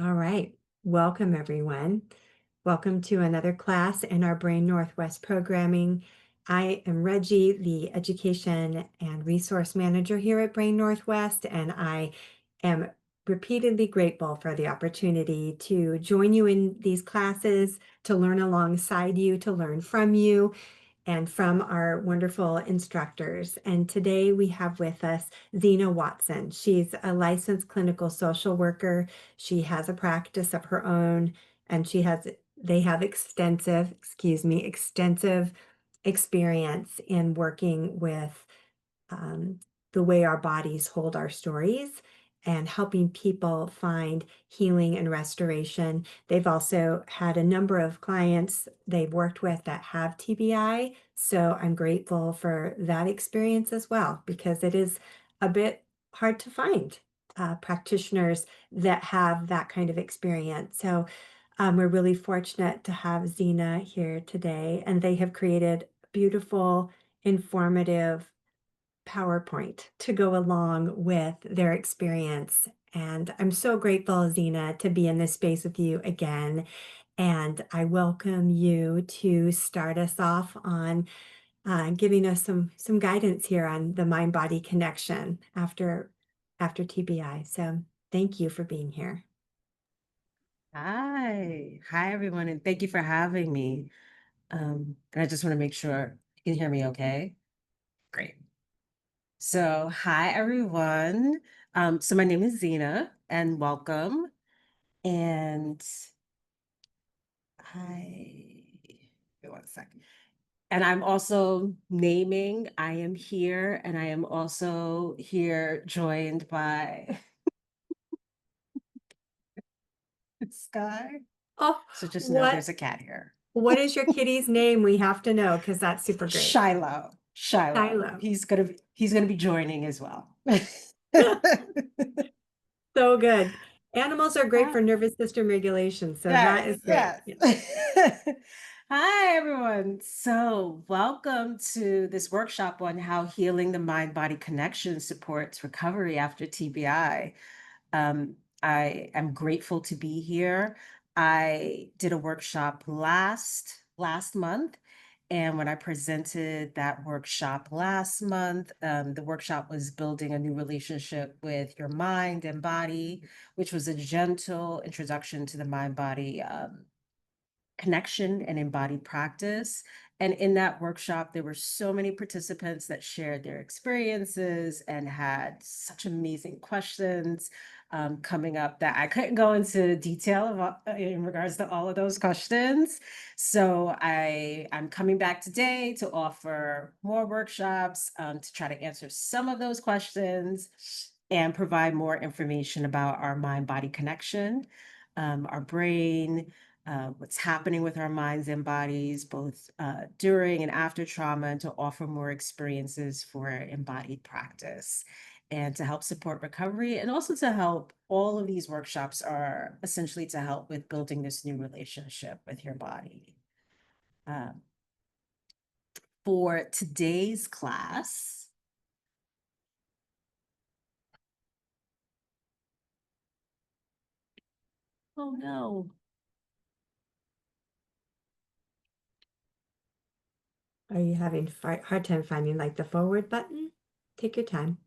All right. Welcome, everyone. Welcome to another class in our Brain Northwest programming. I am Reggie, the Education and Resource Manager here at Brain Northwest, and I am repeatedly grateful for the opportunity to join you in these classes, to learn alongside you, to learn from you, and from our wonderful instructors. And today we have with us Zena Watson. She's a licensed clinical social worker. She has a practice of her own, and they have extensive experience in working with um, the way our bodies hold our stories and helping people find healing and restoration. They've also had a number of clients they've worked with that have TBI. So I'm grateful for that experience as well, because it is a bit hard to find practitioners that have that kind of experience. So we're really fortunate to have Zena here today, and they have created beautiful, informative PowerPoint to go along with their experience. And I'm so grateful, Zena, to be in this space with you again. And I welcome you to start us off on giving us some guidance here on the mind-body connection after TBI. So thank you for being here. Hi everyone, and thank you for having me. And I just want to make sure you can hear me okay. Great. So, hi everyone. So my name is Zena, and welcome. And wait one second. And I'm also naming, I am here, and I am also here joined by Sky. Oh, So just know what there's a cat here. what is your kitty's name? We have to know because that's super great. Shiloh. Shiloh. Shiloh. He's gonna be joining as well. So good. Animals are great for Hi. nervous system regulation, so that Yes, is great. yes. Yeah. Hi, everyone. So, welcome to this workshop on how healing the mind-body connection supports recovery after TBI. I am grateful to be here. I did a workshop last month, and when I presented that workshop last month, the workshop was building a new relationship with your mind and body, which was a gentle introduction to the mind-body connection and embodied practice. And in that workshop, there were so many participants that shared their experiences and had such amazing questions coming up that I couldn't go into detail about, in regards to all of those questions. So I'm coming back today to offer more workshops to try to answer some of those questions and provide more information about our mind-body connection, our brain, what's happening with our minds and bodies, both during and after trauma, and to offer more experiences for embodied practice and to help support recovery. And also to help, all of these workshops are essentially to help with building this new relationship with your body. Um, for today's class, oh no. Are you having hard time finding like the forward button? Take your time.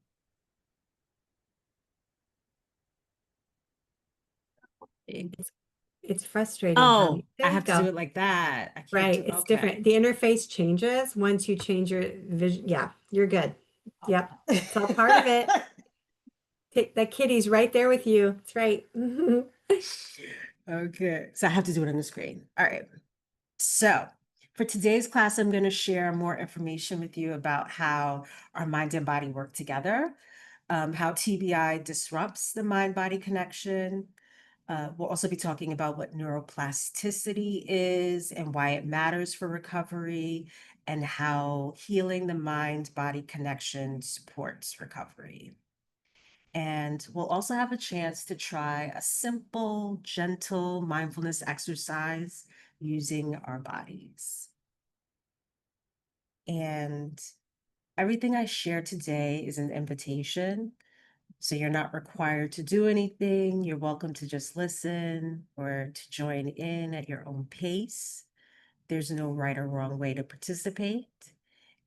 It's frustrating how Oh, there I you have to do go. it like that. I can't Right. do, It's different. okay. The interface changes once you change your vision. Yeah, you're good. Yep. It's all part of it. That kitty's right there with you. That's right. Okay, so I have to do it on the screen. All right. So for today's class, I'm going to share more information with you about how our mind and body work together, how TBI disrupts the mind-body connection. We'll also be talking about what neuroplasticity is and why it matters for recovery, and how healing the mind-body connection supports recovery. And we'll also have a chance to try a simple, gentle mindfulness exercise using our bodies. And everything I share today is an invitation So you're not required to do anything. You're welcome to just listen or to join in at your own pace. There's no right or wrong way to participate.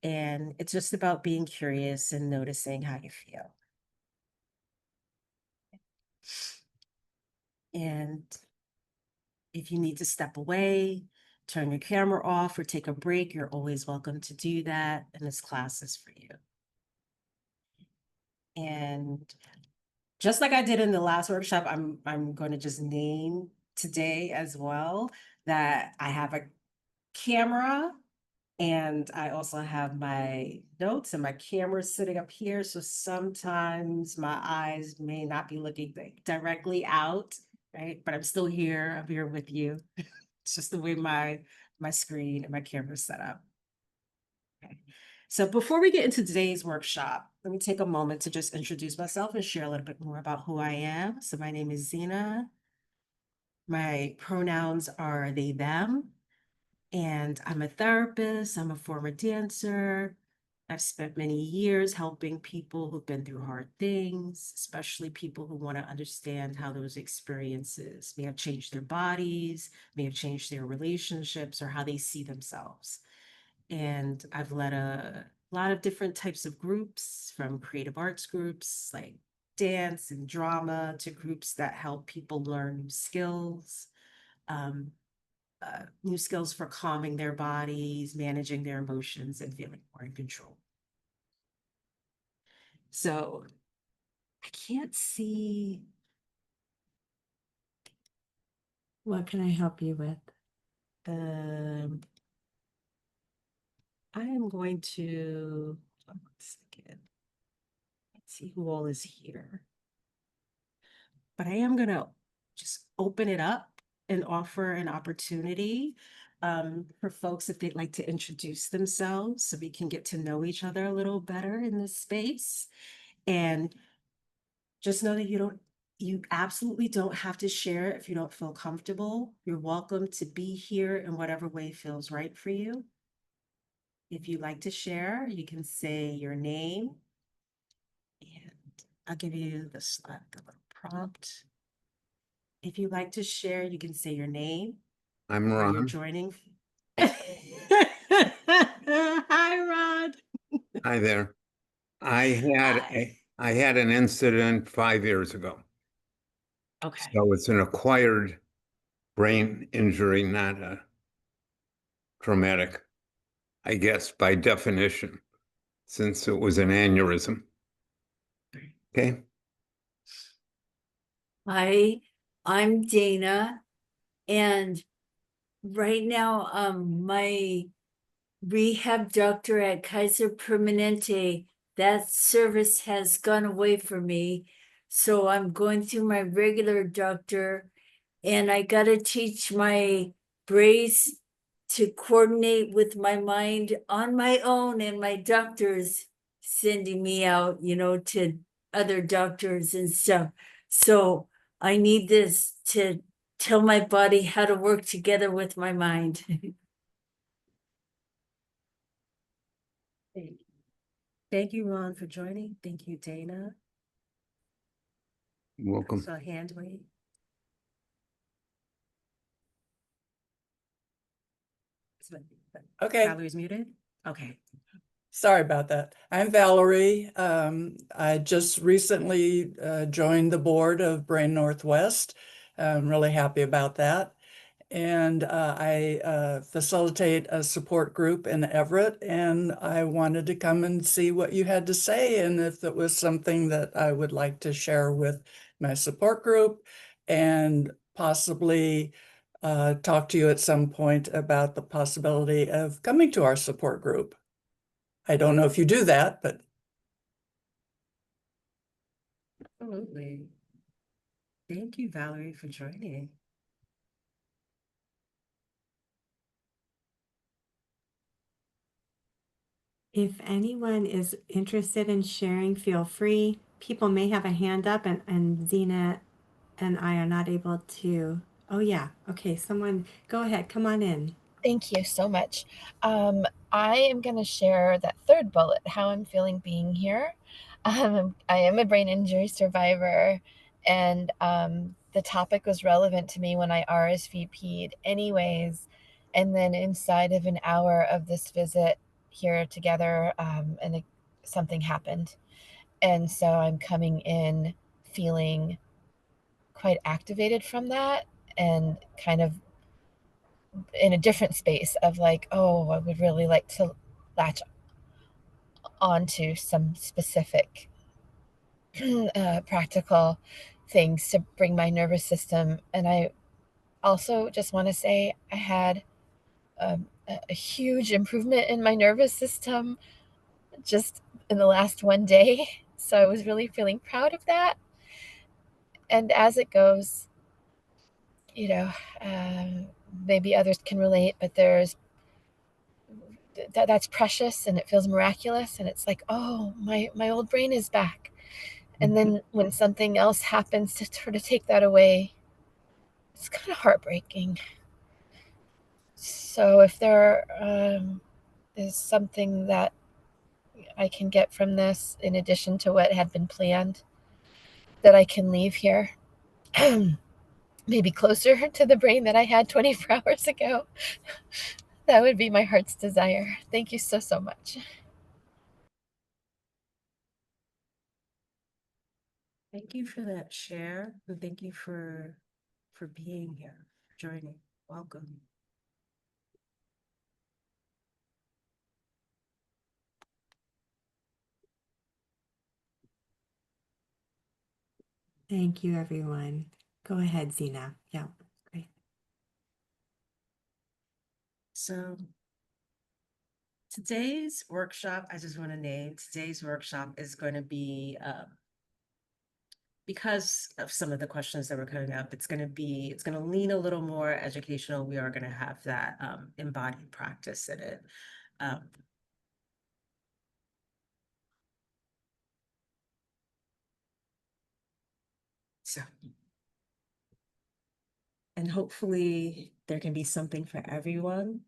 And it's just about being curious and noticing how you feel. And if you need to step away, turn your camera off, or take a break, you're always welcome to do that. And this class is for you. And just like I did in the last workshop, I'm going to just name today as well that I have a camera and I also have my notes and my camera sitting up here. So sometimes my eyes may not be looking directly out, right? But I'm still here. I'm here with you. It's just the way my screen and my camera is set up. Okay. So before we get into today's workshop, let me take a moment to just introduce myself and share a little bit more about who I am. So my name is Zena. My pronouns are they, them, and I'm a therapist. I'm a former dancer. I've spent many years helping people who've been through hard things, especially people who want to understand how those experiences may have changed their bodies, may have changed their relationships, or how they see themselves. And I've led a lot of different types of groups, from creative arts groups like dance and drama to groups that help people learn um, new skills for calming their bodies, managing their emotions, and feeling more in control. So I can't see. What can I help you with? Um, I am going to, hold on a second. Let's see who all is here. But I am going to just open it up and offer an opportunity for folks if they'd like to introduce themselves so we can get to know each other a little better in this space. And just know that you absolutely don't have to share if you don't feel comfortable. You're welcome to be here in whatever way feels right for you. If you'd like to share, you can say your name, and I'll give you the little prompt. If you'd like to share, you can say your name, I'm where you're Ron. joining. Hi, Rod. Hi there. Hi. I had an incident 5 years ago. Okay. So it's an acquired brain injury, not a traumatic, I guess, by definition, since it was an aneurysm. Okay. Hi, I'm Dana, and right now, my rehab doctor at Kaiser Permanente, that service has gone away for me. So I'm going through my regular doctor, and I gotta teach my brace to coordinate with my mind on my own, and my doctor's sending me out, to other doctors and stuff. So I need this to tell my body how to work together with my mind. Thank you. Thank you, Ron, for joining. Thank you, Dana. I Welcome. saw a hand wave. Okay, Valerie's muted. Okay. sorry about that. I'm Valerie. I just recently joined the board of Brain Northwest. I'm really happy about that. And I facilitate a support group in Everett, and I wanted to come and see what you had to say and if it was something that I would like to share with my support group and possibly talk to you at some point about the possibility of coming to our support group. I don't know if you do that, but Absolutely. Thank you, Valerie, for joining. If anyone is interested in sharing, feel free. People may have a hand up, and Zena and I are not able to. Oh, yeah. Okay, someone, go ahead. Come on in. Thank you so much. I am going to share that third bullet, how I'm feeling being here. I am a brain injury survivor, and the topic was relevant to me when I RSVP'd anyways. And then inside of an hour of this visit here together, something happened. And so I'm coming in feeling quite activated from that, and kind of in a different space of like, oh, I would really like to latch onto some specific practical things to bring my nervous system. And I also just want to say I had a huge improvement in my nervous system just in the last one day. So I was really feeling proud of that. And as it goes, you know, maybe others can relate, but that's precious and it feels miraculous. And it's like, oh, my old brain is back. And then when something else happens to sort of take that away, it's kind of heartbreaking. So if there is something that I can get from this, in addition to what had been planned, that I can leave here, maybe closer to the brain that I had 24 hours ago, that would be my heart's desire. Thank you so, so much. Thank you for that share, and thank you for being here, joining. Welcome. Thank you, everyone. Go ahead, Zena. Yeah, great. So today's workshop, I just want to name, today's workshop is going to be, because of some of the questions that were coming up, it's going to lean a little more educational. We are going to have that embodied practice in it. And hopefully there can be something for everyone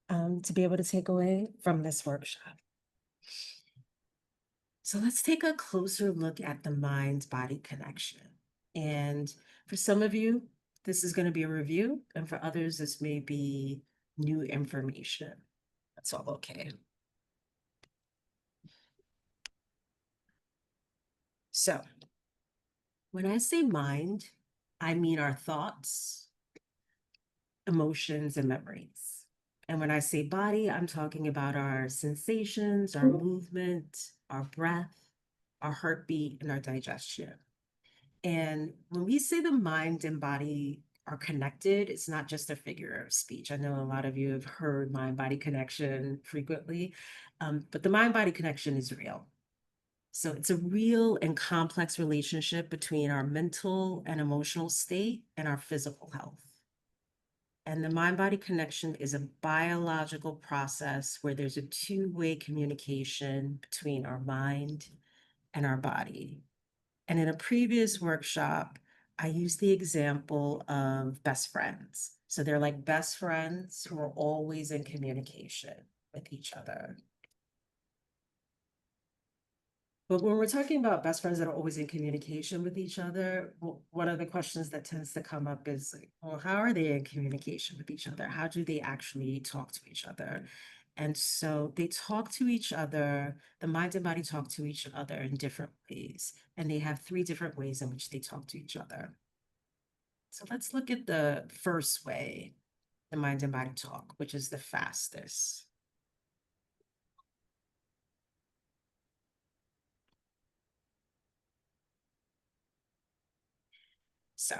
to be able to take away from this workshop. So let's take a closer look at the mind-body connection. And for some of you, this is going to be a review, and for others, this may be new information. That's all okay. So when I say mind, I mean our thoughts, emotions, and memories. And when I say body, I'm talking about our sensations, our movement, our breath, our heartbeat, and our digestion. And when we say the mind and body are connected, it's not just a figure of speech. I know a lot of you have heard mind-body connection frequently, but the mind-body connection is real. So it's a real and complex relationship between our mental and emotional state and our physical health. And the mind-body connection is a biological process where there's a two-way communication between our mind and our body. And in a previous workshop, I used the example of best friends. So they're like best friends who are always in communication with each other. But when we're talking about best friends that are always in communication with each other, one of the questions that tends to come up is, like, well, how are they in communication with each other? How do they actually talk to each other? And so they talk to each other, the mind and body talk to each other in different ways. And they have 3 different ways in which they talk to each other. So let's look at the first way the mind and body talk, which is the fastest. So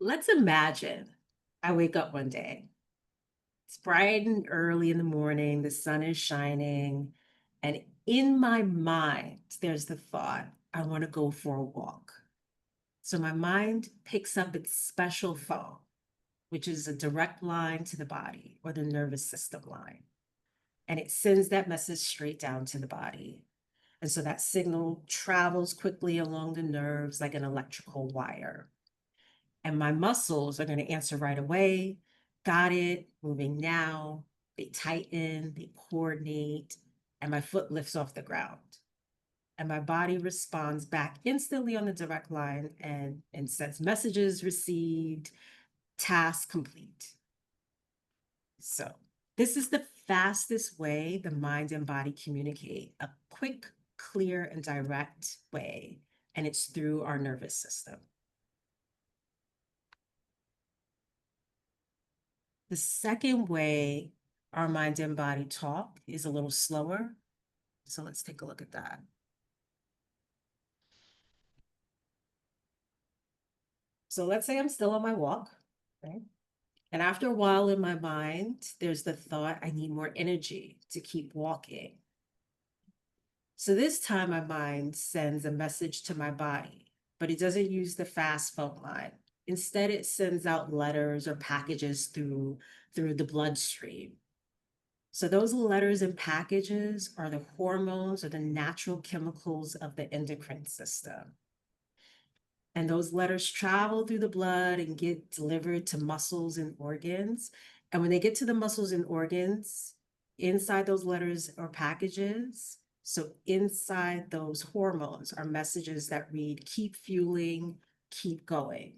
let's imagine I wake up one day. It's bright and early in the morning, the sun is shining, and in my mind, there's the thought, I want to go for a walk. So my mind picks up its special phone, which is a direct line to the body, or the nervous system line. And it sends that message straight down to the body. And so that signal travels quickly along the nerves like an electrical wire. And my muscles are going to answer right away. Got it, moving now. They tighten, they coordinate, and my foot lifts off the ground. And my body responds back instantly on the direct line and sends messages received, task complete. So this is the fastest way the mind and body communicate, a quick, clear, and direct way, and it's through our nervous system. The second way our mind and body talk is a little slower. So let's take a look at that. So let's say I'm still on my walk, right? And after a while in my mind, there's the thought, I need more energy to keep walking. So this time my mind sends a message to my body, but it doesn't use the fast phone line. Instead, it sends out letters or packages through the bloodstream. So those letters and packages are the hormones or the natural chemicals of the endocrine system. And those letters travel through the blood and get delivered to muscles and organs. And when they get to the muscles and organs, inside those letters or packages, so inside those hormones are messages that read, keep fueling, keep going.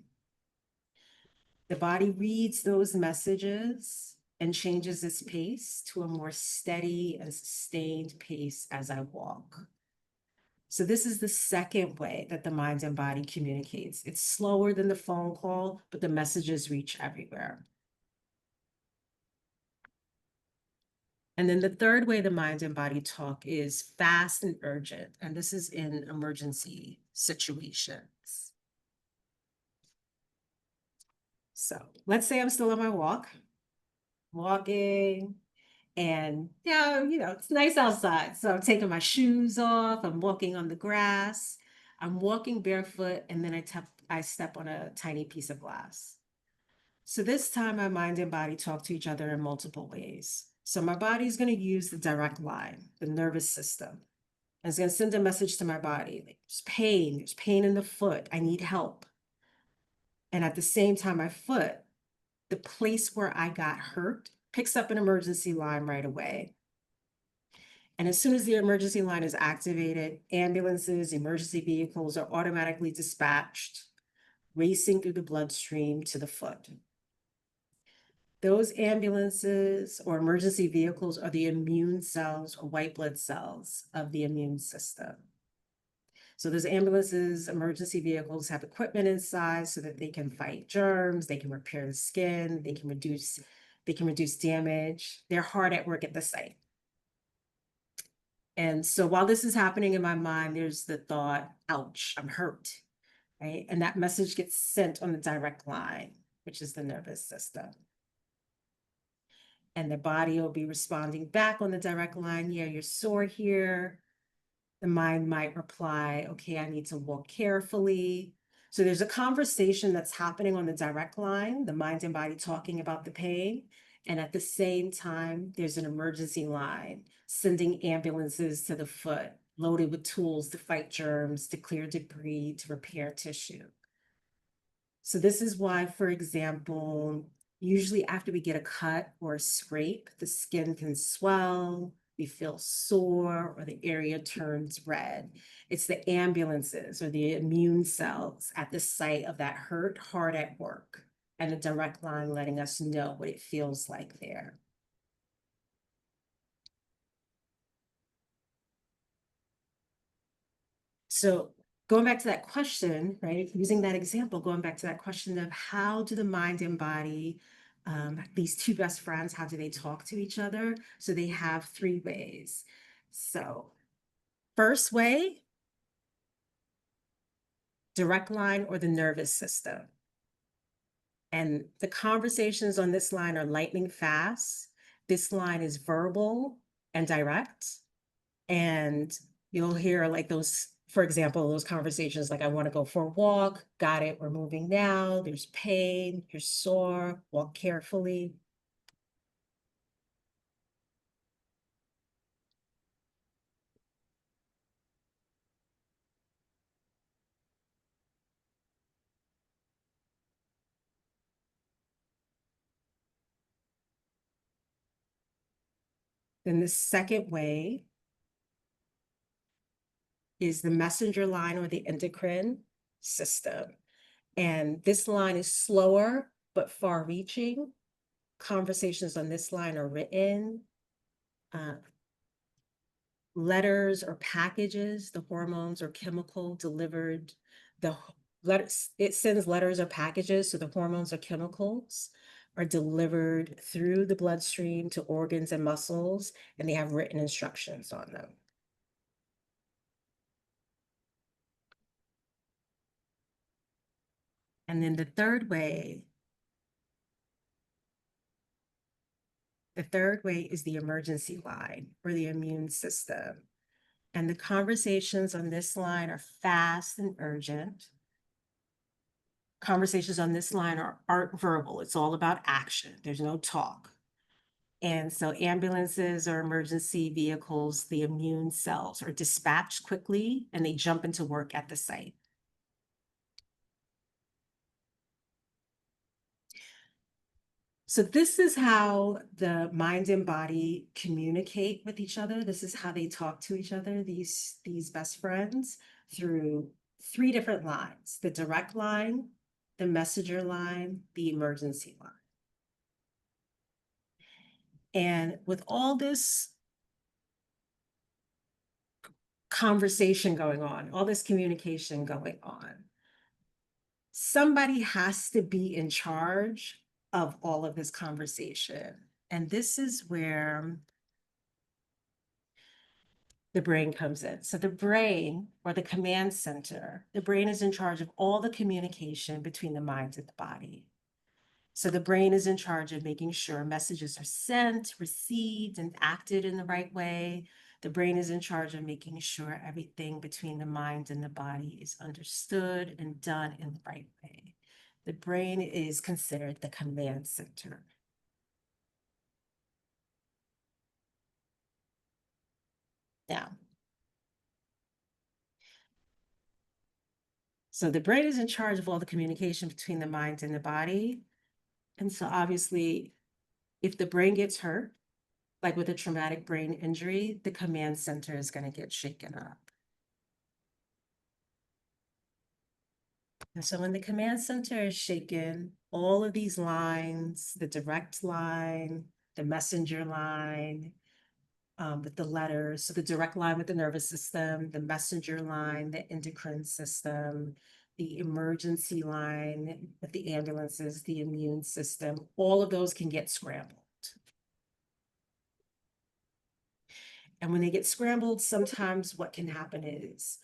The body reads those messages and changes its pace to a more steady and sustained pace as I walk. So this is the second way that the mind and body communicates. It's slower than the phone call, but the messages reach everywhere. And then the third way the mind and body talk is fast and urgent. And this is in emergency situations. So let's say I'm still on my walk, walking, and it's nice outside. So I'm taking my shoes off, I'm walking on the grass, I'm walking barefoot, and then I step on a tiny piece of glass. So this time my mind and body talk to each other in multiple ways. So my body's going to use the direct line, the nervous system. And it's going to send a message to my body, like, there's pain in the foot, I need help. And at the same time, my foot, the place where I got hurt, picks up an emergency line right away. And as soon as the emergency line is activated, ambulances, emergency vehicles are automatically dispatched, racing through the bloodstream to the foot. Those ambulances or emergency vehicles are the immune cells or white blood cells of the immune system. So those ambulances, emergency vehicles have equipment inside so that they can fight germs, they can repair the skin, they can reduce damage. They're hard at work at the site. And so while this is happening in my mind, there's the thought, ouch, I'm hurt, right? And that message gets sent on the direct line, which is the nervous system. And the body will be responding back on the direct line, yeah, you're sore here. The mind might reply, okay, I need to walk carefully. So there's a conversation that's happening on the direct line, the mind and body talking about the pain. And at the same time, there's an emergency line sending ambulances to the foot, loaded with tools to fight germs, to clear debris, to repair tissue. So this is why, for example, usually after we get a cut or a scrape, the skin can swell, we feel sore, or the area turns red. It's the ambulances or the immune cells at the site of that hurt hard at work, and a direct line letting us know what it feels like there. So going back to that question, right, using that example, going back to that question of how do the mind and body, these two best friends, how do they talk to each other? So they have three ways. So first way, direct line or the nervous system. And the conversations on this line are lightning fast. This line is verbal and direct. And you'll hear like those, for example, those conversations like, I want to go for a walk, got it, we're moving now, there's pain, you're sore, walk carefully. Then the second way is the messenger line or the endocrine system. And this line is slower but far-reaching. Conversations on this line are written. Letters or packages, the hormones or chemical delivered, it sends letters or packages, so the hormones or chemicals are delivered through the bloodstream to organs and muscles, and they have written instructions on them. And then the third way is the emergency line or the immune system. And the conversations on this line are fast and urgent. Conversations on this line aren't verbal. It's all about action. There's no talk. And so ambulances or emergency vehicles, the immune cells are dispatched quickly and they jump into work at the site. So this is how the mind and body communicate with each other. This is how they talk to each other, these best friends, through 3 different lines: the direct line, the messenger line, the emergency line. And with all this conversation going on, all this communication going on, somebody has to be in charge of all of this conversation. And this is where the brain comes in. So the brain, or the command center, the brain is in charge of all the communication between the mind and the body. So the brain is in charge of making sure messages are sent, received, and acted in the right way. The brain is in charge of making sure everything between the mind and the body is understood and done in the right way. The brain is considered the command center. Now, so the brain is in charge of all the communication between the mind and the body. And so obviously, if the brain gets hurt, like with a traumatic brain injury, the command center is going to get shaken up. And so when the command center is shaken, all of these lines, the direct line, the messenger line, with the letters, so the direct line with the nervous system, the messenger line, the endocrine system, the emergency line with the ambulances, the immune system, all of those can get scrambled. And when they get scrambled, sometimes what can happen is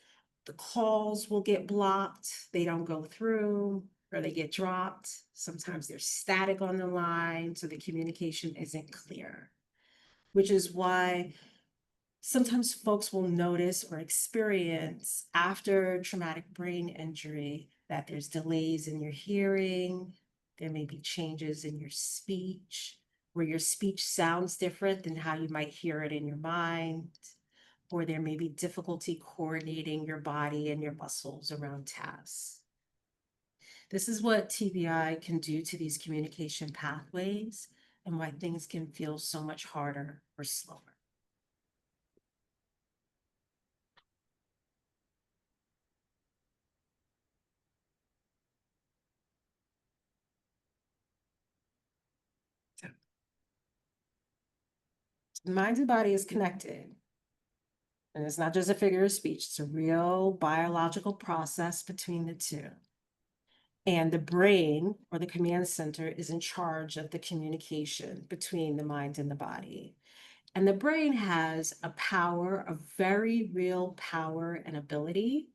the calls will get blocked, they don't go through, or they get dropped. Sometimes there's static on the line, so the communication isn't clear, which is why sometimes folks will notice or experience after traumatic brain injury that there's delays in your hearing, there may be changes in your speech, where your speech sounds different than how you might hear it in your mind, or there may be difficulty coordinating your body and your muscles around tasks. This is what TBI can do to these communication pathways and why things can feel so much harder or slower. The mind and body is connected. And it's not just a figure of speech, it's a real biological process between the two. And the brain, or the command center, is in charge of the communication between the mind and the body. And the brain has a power, a very real power and ability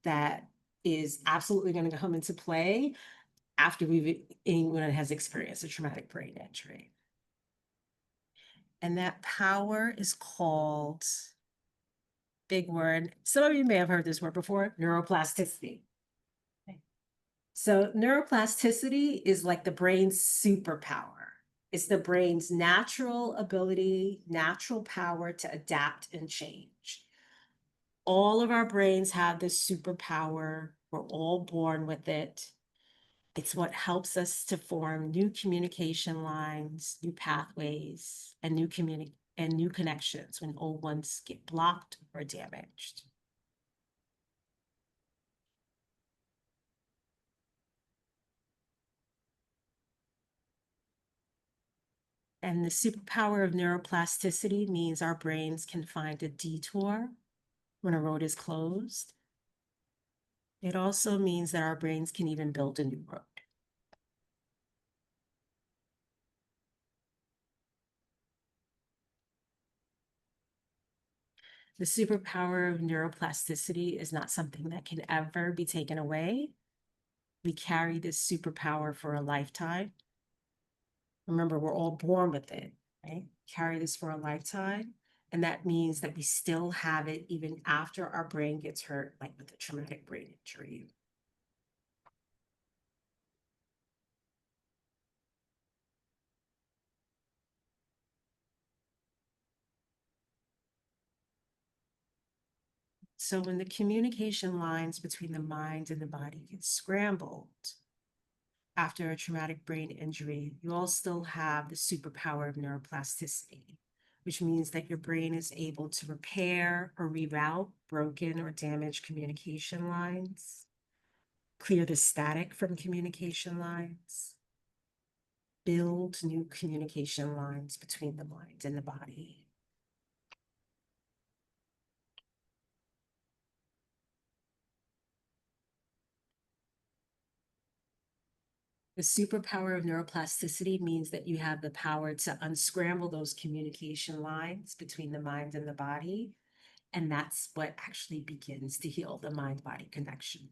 that is absolutely going to come into play after anyone has experienced a traumatic brain injury. And that power is called, big word, some of you may have heard this word before, neuroplasticity. Okay. So neuroplasticity is like the brain's superpower. It's the brain's natural ability, natural power to adapt and change. All of our brains have this superpower. We're all born with it. It's what helps us to form new communication lines, new pathways, and new connections when old ones get blocked or damaged. And the superpower of neuroplasticity means our brains can find a detour when a road is closed. It also means that our brains can even build a new road. The superpower of neuroplasticity is not something that can ever be taken away. We carry this superpower for a lifetime. Remember, we're all born with it, right? Carry this for a lifetime. And that means that we still have it even after our brain gets hurt, like with a traumatic brain injury. So when the communication lines between the mind and the body get scrambled after a traumatic brain injury, you all still have the superpower of neuroplasticity, which means that your brain is able to repair or reroute broken or damaged communication lines, clear the static from communication lines, build new communication lines between the mind and the body. The superpower of neuroplasticity means that you have the power to unscramble those communication lines between the mind and the body. And that's what actually begins to heal the mind-body connection.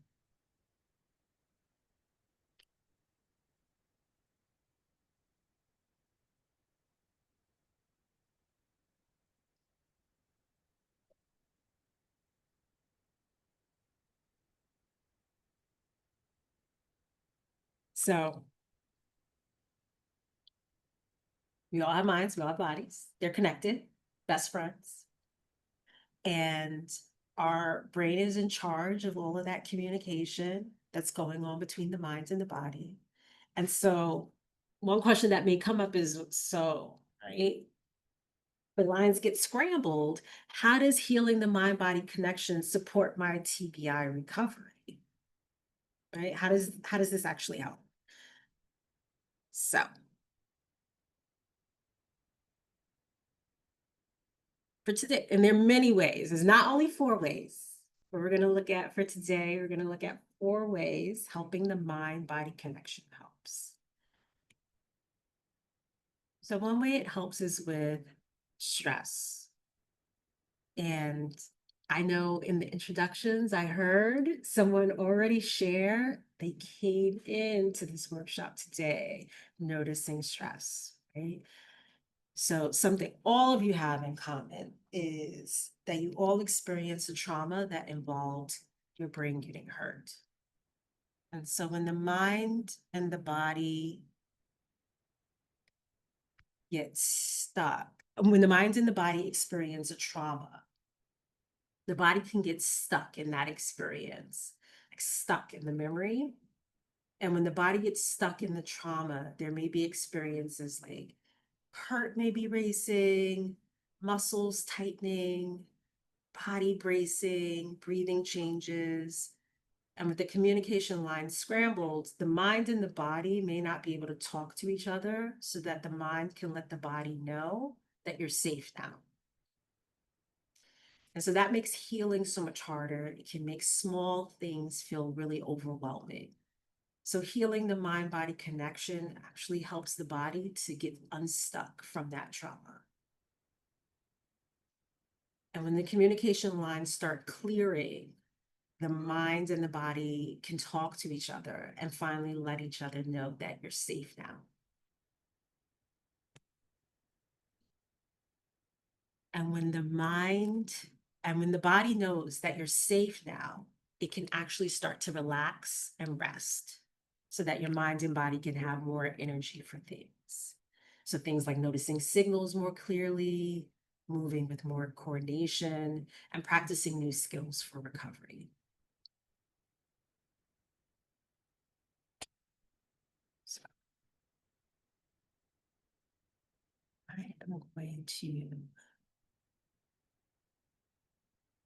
So we all have minds, we all have bodies. They're connected, best friends. And our brain is in charge of all of that communication that's going on between the mind and the body. And so one question that may come up is, so, right, the lines get scrambled. How does healing the mind-body connection support my TBI recovery? Right? How does this actually help? So for today, and there are many ways. There's not only 4 ways, but we're going to look at for today, we're going to look at 4 ways helping the mind-body connection helps. So one way it helps is with stress. And I know in the introductions, I heard someone already share, they came into this workshop today noticing stress, right? So something all of you have in common is that you all experienced a trauma that involved your brain getting hurt. And so when the mind and the body get stuck, when the mind and the body experience a trauma, the body can get stuck in that experience, like stuck in the memory. And when the body gets stuck in the trauma, there may be experiences like heart may be racing, muscles tightening, body bracing, breathing changes. And with the communication lines scrambled, the mind and the body may not be able to talk to each other so that the mind can let the body know that you're safe now. And so that makes healing so much harder. It can make small things feel really overwhelming. So healing the mind-body connection actually helps the body to get unstuck from that trauma. And when the communication lines start clearing, the mind and the body can talk to each other and finally let each other know that you're safe now. And when the body knows that you're safe now, it can actually start to relax and rest so that your mind and body can have more energy for things. So things like noticing signals more clearly, moving with more coordination, and practicing new skills for recovery. So I am going to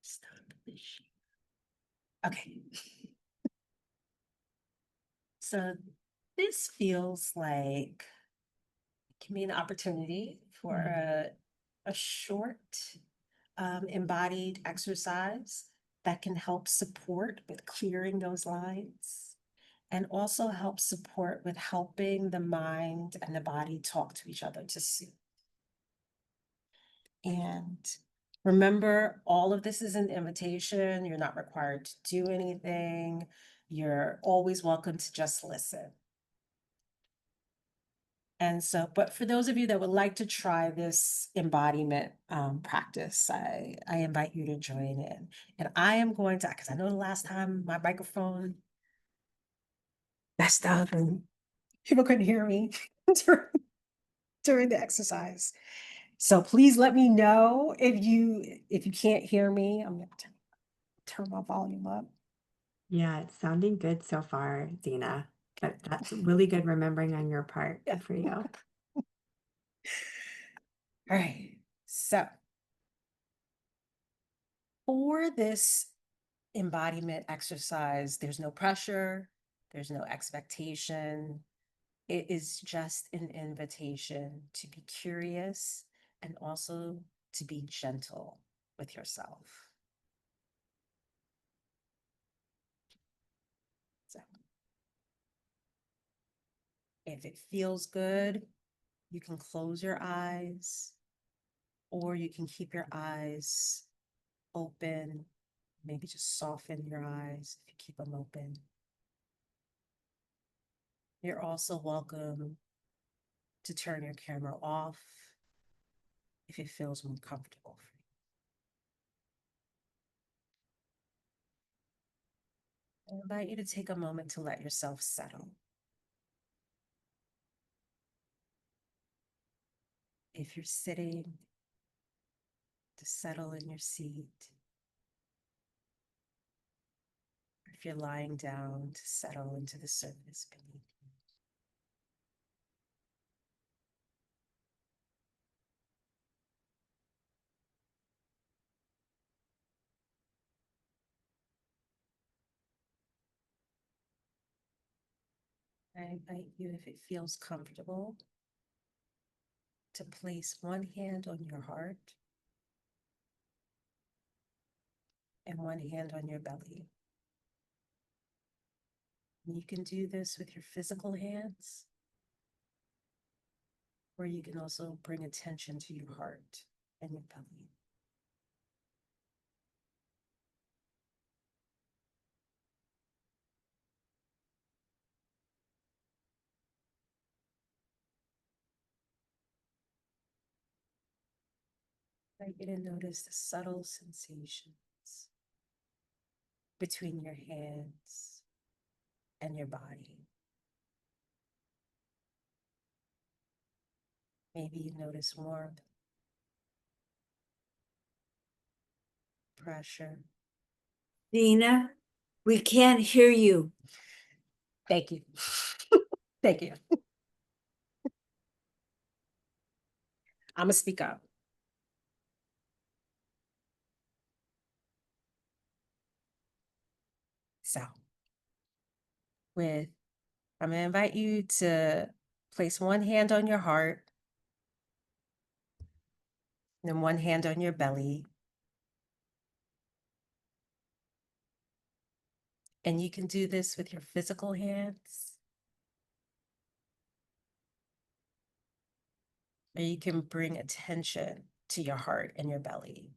stop this sheet. Okay. So this feels like can be an opportunity for a short embodied exercise that can help support with clearing those lines and also help support with helping the mind and the body talk to each other to see. And remember, all of this is an invitation. You're not required to do anything. You're always welcome to just listen. And so, but for those of you that would like to try this embodiment practice, I invite you to join in. And I am going to, because I know the last time my microphone messed up and people couldn't hear me during the exercise. So please let me know if you can't hear me. I'm going to turn my volume up. Yeah, it's sounding good so far, Zena. But that's really good remembering on your part. Good for you. All right. So for this embodiment exercise, there's no pressure, there's no expectation. It is just an invitation to be curious and also to be gentle with yourself. So if it feels good, you can close your eyes, or you can keep your eyes open. Maybe just soften your eyes if you keep them open. You're also welcome to turn your camera off if it feels more comfortable for you. I invite you to take a moment to let yourself settle. If you're sitting, to settle in your seat. If you're lying down, to settle into the surface beneath you. I invite you, if it feels comfortable, to place one hand on your heart and one hand on your belly. And you can do this with your physical hands, or you can also bring attention to your heart and your belly. I invite you to notice the subtle sensations between your hands and your body. Maybe you notice warmth, pressure. Zena, we can't hear you. Thank you. Thank you. I'm gonna speak up. So, I'm gonna invite you to place one hand on your heart, and one hand on your belly. And you can do this with your physical hands, or you can bring attention to your heart and your belly.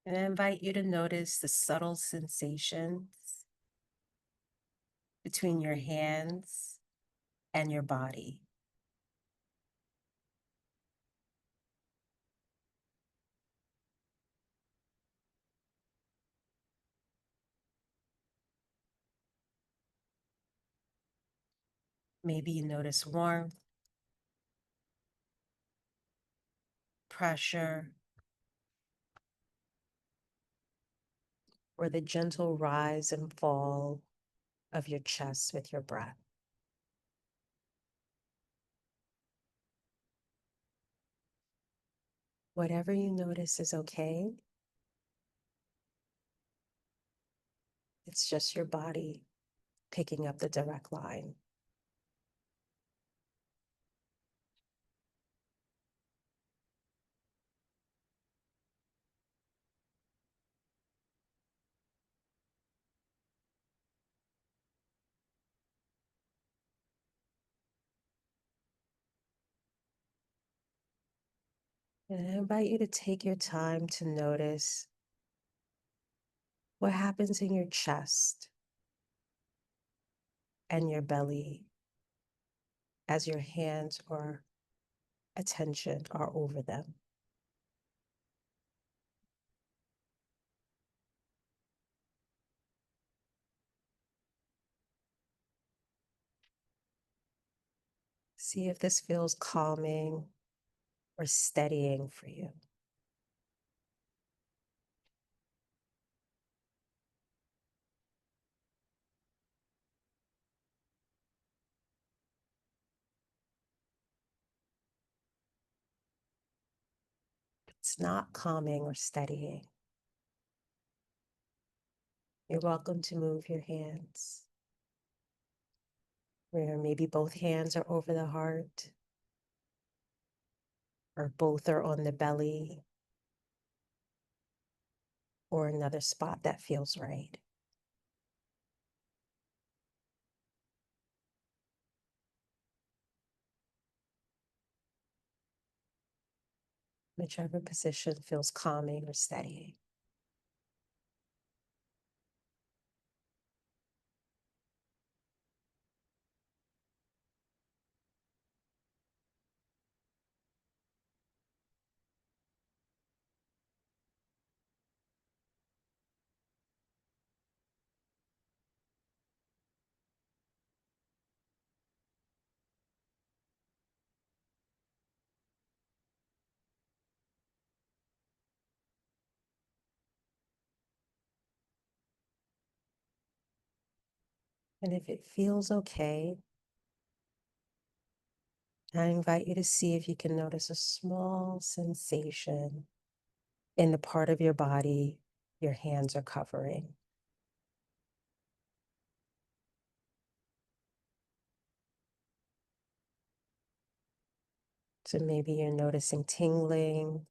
And I invite you to notice the subtle sensations between your hands and your body. Maybe you notice warmth, pressure, or the gentle rise and fall of your chest with your breath. Whatever you notice is okay. It's just your body picking up the direct line. And I invite you to take your time to notice what happens in your chest and your belly as your hands or attention are over them. See if this feels calming or steadying for you. It's not calming or steadying. You're welcome to move your hands. Where maybe both hands are over the heart, or both are on the belly, or another spot that feels right. Whichever position feels calming or steadying. And if it feels okay, I invite you to see if you can notice a small sensation in the part of your body your hands are covering. So maybe you're noticing tingling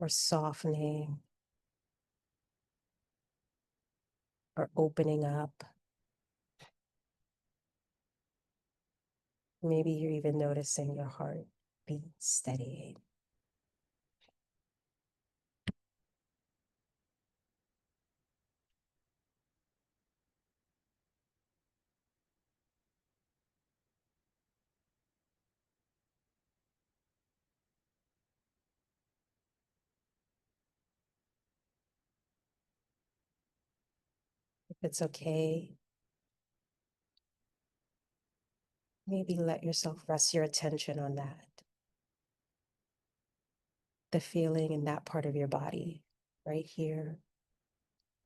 or softening or opening up. Maybe you're even noticing your heart being steadying. If it's okay, maybe let yourself rest your attention on that. The feeling in that part of your body, right here,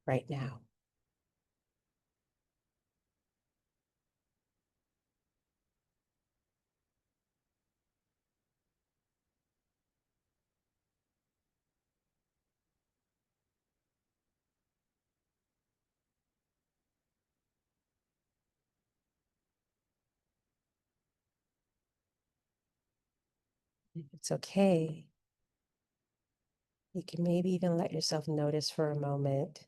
right now. If it's okay, you can maybe even let yourself notice for a moment.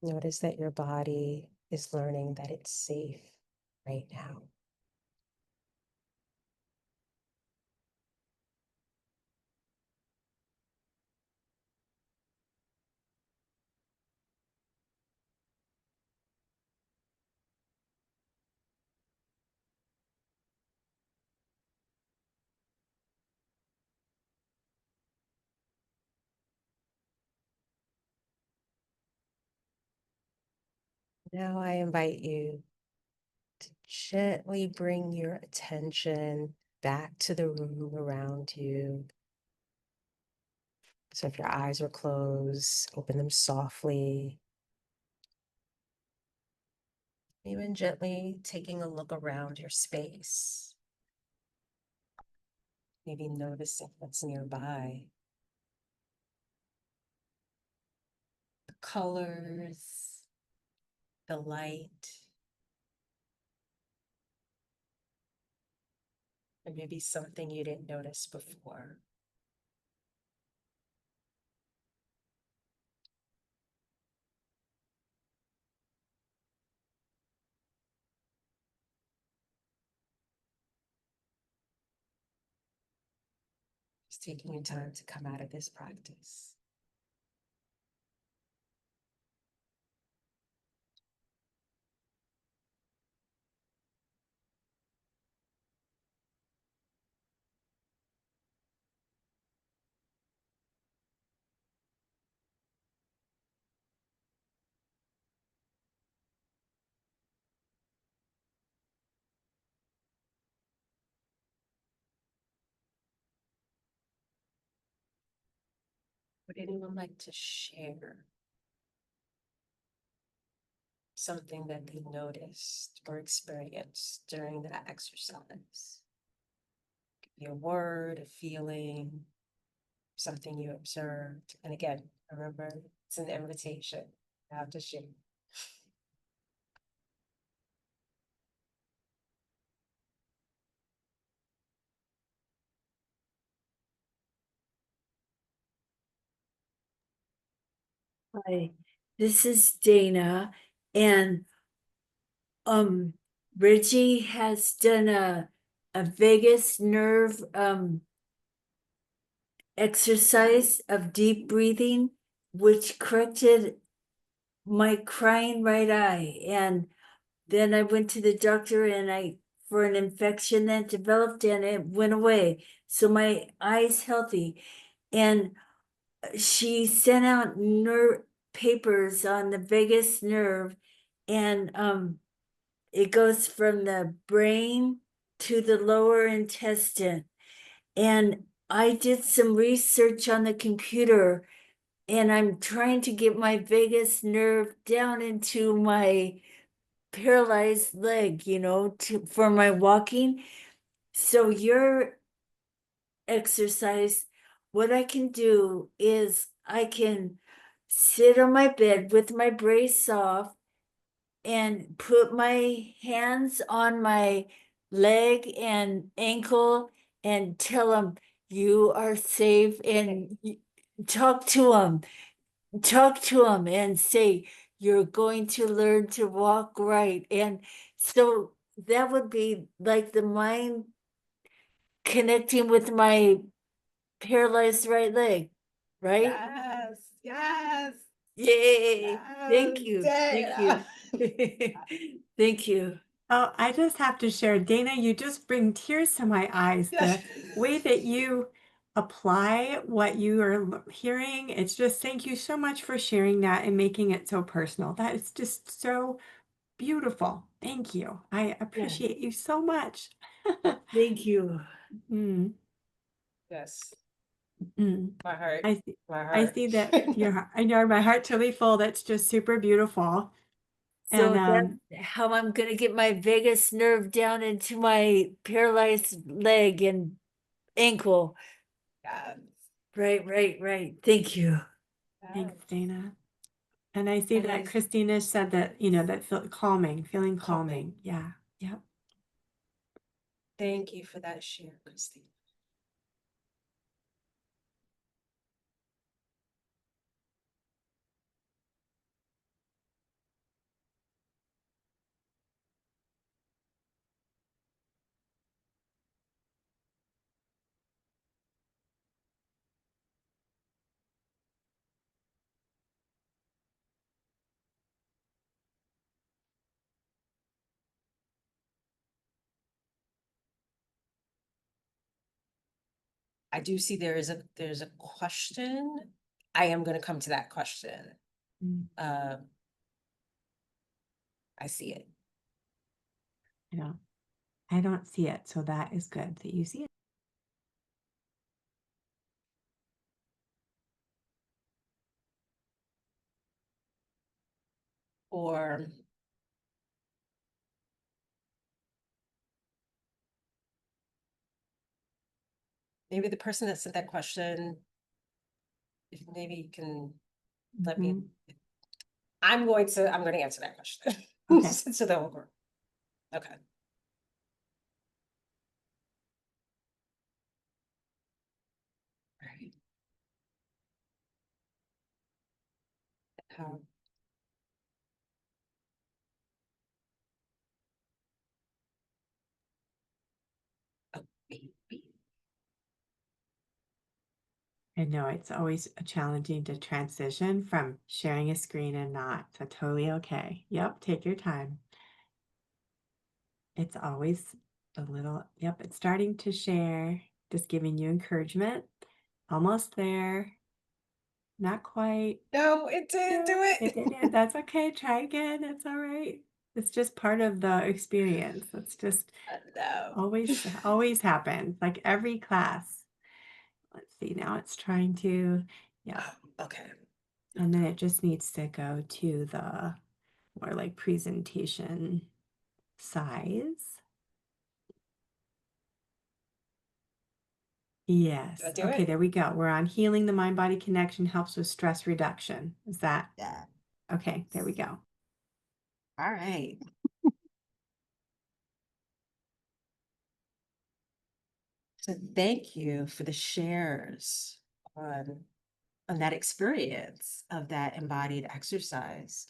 Notice that your body is learning that it's safe right now. Now I invite you to gently bring your attention back to the room around you. So if your eyes are closed, open them softly. Even gently taking a look around your space. Maybe noticing what's nearby. colors, the light. Or maybe something you didn't notice before. Just taking your time to come out of this practice. Would anyone like to share something that they noticed or experienced during that exercise? Could be a word, a feeling, something you observed. And again, remember, it's an invitation. You have to share. Hi, this is Dana, and Reggie has done a vagus nerve exercise of deep breathing, which corrected my crying right eye. And then I went to the doctor and for an infection that developed and it went away. So my eye's healthy. And she sent out nerve papers on the vagus nerve, and it goes from the brain to the lower intestine. And I did some research on the computer, and I'm trying to get my vagus nerve down into my paralyzed leg, for my walking. So your exercise, what I can do is I can sit on my bed with my brace off and put my hands on my leg and ankle and tell them you are safe, and talk to them and say you're going to learn to walk right. And so that would be like the mind connecting with my paralyzed right leg, right? Yes, yes. Yay. Thank Yes, you. Dana. Thank you. Oh, I just have to share, Dana, you just bring tears to my eyes. The way that you apply what you are hearing, it's just thank you so much for sharing that and making it so personal. That is just so beautiful. Thank you. I appreciate you so much. Thank you. Mm, Yes, mm. my heart, I see, my I heart. see that I know my heart's really full. That's just super beautiful. So And that's how I'm gonna get my vagus nerve down into my paralyzed leg and ankle. Yes, Right. Thank you. thanks, yes. Dana. And I see And that I- Christina said that, that feel calming, feeling calming. Calming. Yeah. Yep. Thank you for that share, Christine. I do see there's a question. I am going to come to that question. Mm, I see it. I don't see it. So that is good that you see it. Or maybe the person that sent that question, if maybe you can let me, Mhm. I'm going to answer that question. Okay. So that will work. Okay. Right. Um, oh, baby. I know it's always challenging to transition from sharing a screen and not. So totally okay. Yep, take your time. It's always a little, yep, it's starting to share, just giving you encouragement. Almost there. Not quite. No, it didn't do No, it. didn't. That's okay. Try again. It's all right. It's just part of the experience. It's just No. always happens, like every class. Let's see, now it's trying to, yeah. Oh, okay. And then it just needs to go to the more like presentation size. Yes. Did I do Okay, it? there we go. We're on healing the mind-body connection helps with stress reduction. Is that Yeah. okay? There we go. All right. So thank you for the shares on that experience of that embodied exercise.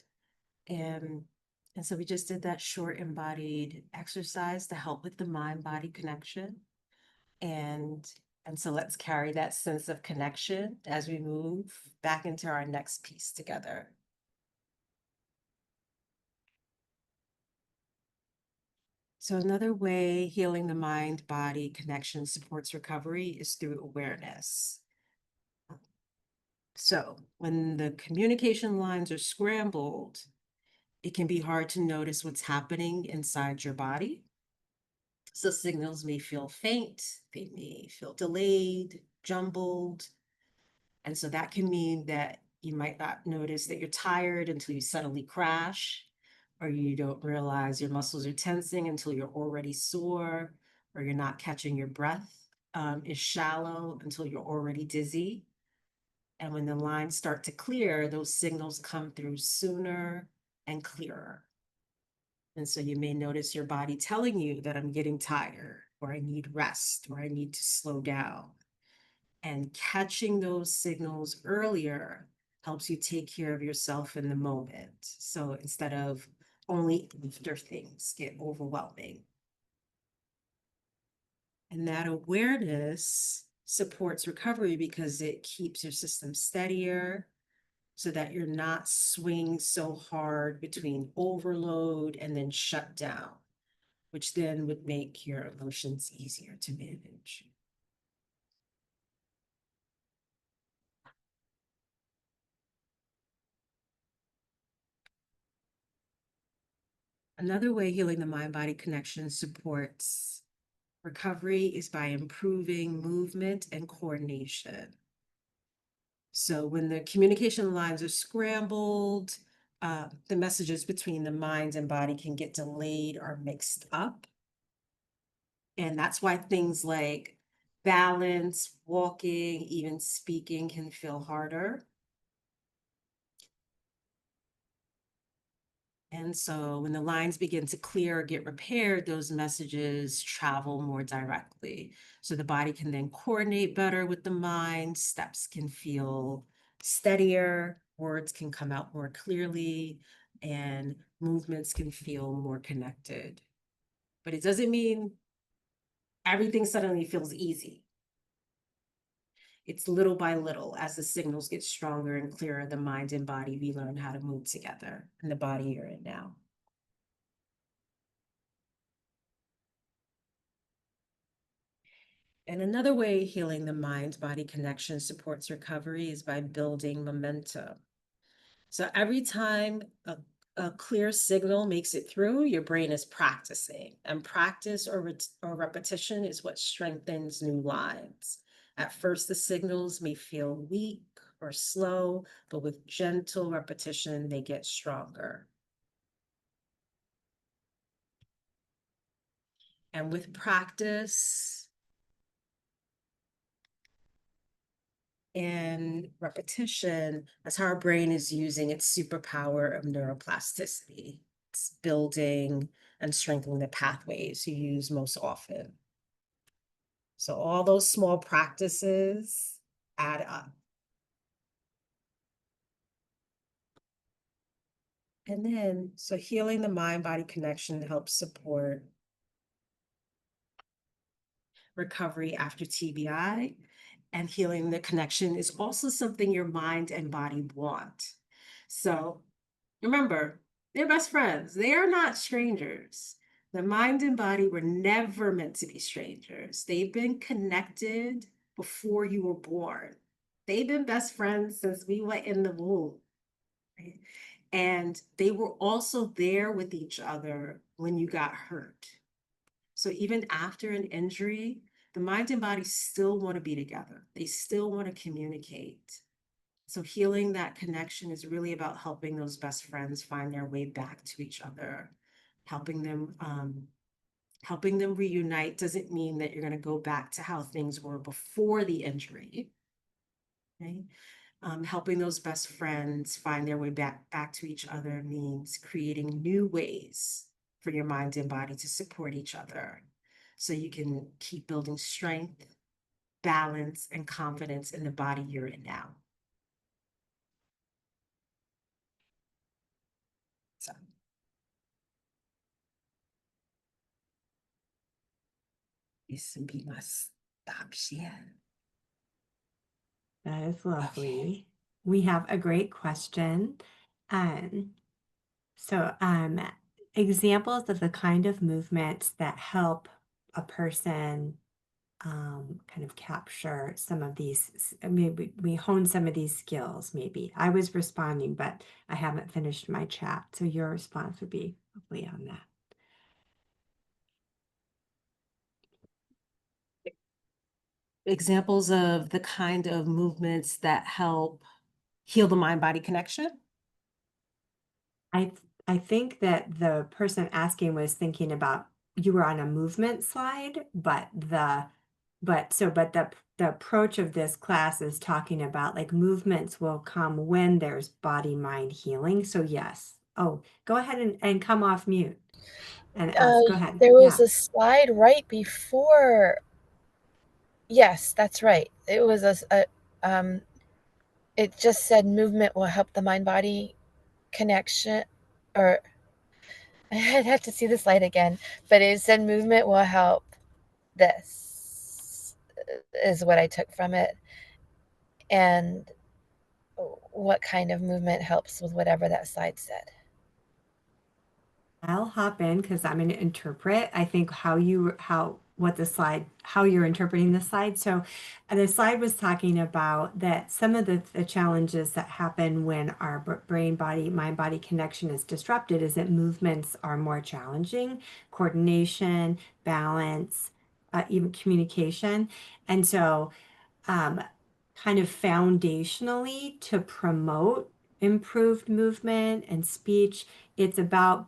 And and so we just did that short embodied exercise to help with the mind body connection. And and so let's carry that sense of connection as we move back into our next piece together. So another way healing the mind body connection supports recovery is through awareness. So when the communication lines are scrambled, it can be hard to notice what's happening inside your body. So signals may feel faint, they may feel delayed, jumbled. And so that can mean that you might not notice that you're tired until you suddenly crash, or you don't realize your muscles are tensing until you're already sore, or you're not catching your breath is shallow until you're already dizzy. And when the lines start to clear, those signals come through sooner and clearer. And so you may notice your body telling you that I'm getting tired, or I need rest, or I need to slow down. And catching those signals earlier helps you take care of yourself in the moment. So instead of only after things get overwhelming. And that awareness supports recovery because it keeps your system steadier so that you're not swinging so hard between overload and then shut down, which then would make your emotions easier to manage. Another way healing the mind-body connection supports recovery is by improving movement and coordination. So when the communication lines are scrambled, the messages between the mind and body can get delayed or mixed up. And that's why things like balance, walking, even speaking can feel harder. And so when the lines begin to clear or get repaired, those messages travel more directly. So the body can then coordinate better with the mind, steps can feel steadier, words can come out more clearly, and movements can feel more connected. But it doesn't mean everything suddenly feels easy. It's little by little as the signals get stronger and clearer, the mind and body, we learn how to move together in the body you're in now. And another way healing the mind-body connection supports recovery is by building momentum. So every time a clear signal makes it through, your brain is practicing. And practice or repetition is what strengthens new lines. At first, the signals may feel weak or slow, but with gentle repetition, they get stronger. And with practice, and repetition, that's how our brain is using its superpower of neuroplasticity. It's building and strengthening the pathways you use most often. So all those small practices add up. And then, so healing the mind-body connection helps support recovery after TBI, and healing the connection is also something your mind and body want. So remember, they're best friends. They are not strangers. The mind and body were never meant to be strangers. They've been connected before you were born. They've been best friends since we were in the womb. Right? And they were also there with each other when you got hurt. So even after an injury, the mind and body still want to be together. They still want to communicate. So healing that connection is really about helping those best friends find their way back to each other, helping them reunite doesn't mean that you're going to go back to how things were before the injury. Okay? Helping those best friends find their way back to each other means creating new ways for your mind and body to support each other, so you can keep building strength, balance, and confidence in the body you're in now. So. That is lovely. Okay. We have a great question. So examples of the kind of movements that help a person kind of capture some of these, maybe we hone some of these skills, maybe. I was responding, but I haven't finished my chat. So your response would be hopefully on that. Examples of the kind of movements that help heal the mind-body connection? I think that the person asking was thinking about, you were on a movement slide, but the approach of this class is talking about like movements will come when there's body mind healing. So yes. Oh, go ahead and come off mute and ask. Go ahead. There was Yeah. a slide right before. Yes, that's right. It was it just said movement will help the mind-body connection, or I'd have to see the slide again, but it said movement will help this, is what I took from it. And what kind of movement helps with whatever that slide said. I'll hop in because I'm going to interpret, I think, how you're interpreting the slide. So the slide was talking about that some of the challenges that happen when our brain body, mind body connection is disrupted is that movements are more challenging, coordination, balance, even communication. And so kind of foundationally to promote improved movement and speech, it's about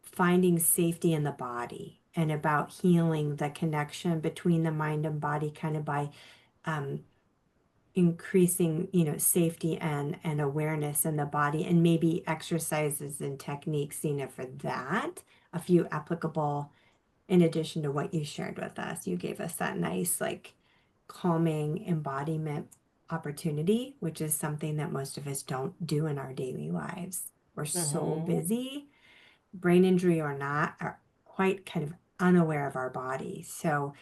finding safety in the body and about healing the connection between the mind and body, kind of by increasing, safety and awareness in the body, and maybe exercises and techniques, Zena, for that. A few applicable, in addition to what you shared with us. You gave us that nice, like, calming embodiment opportunity, which is something that most of us don't do in our daily lives. We're so busy, brain injury or not, are quite kind of unaware of our body. So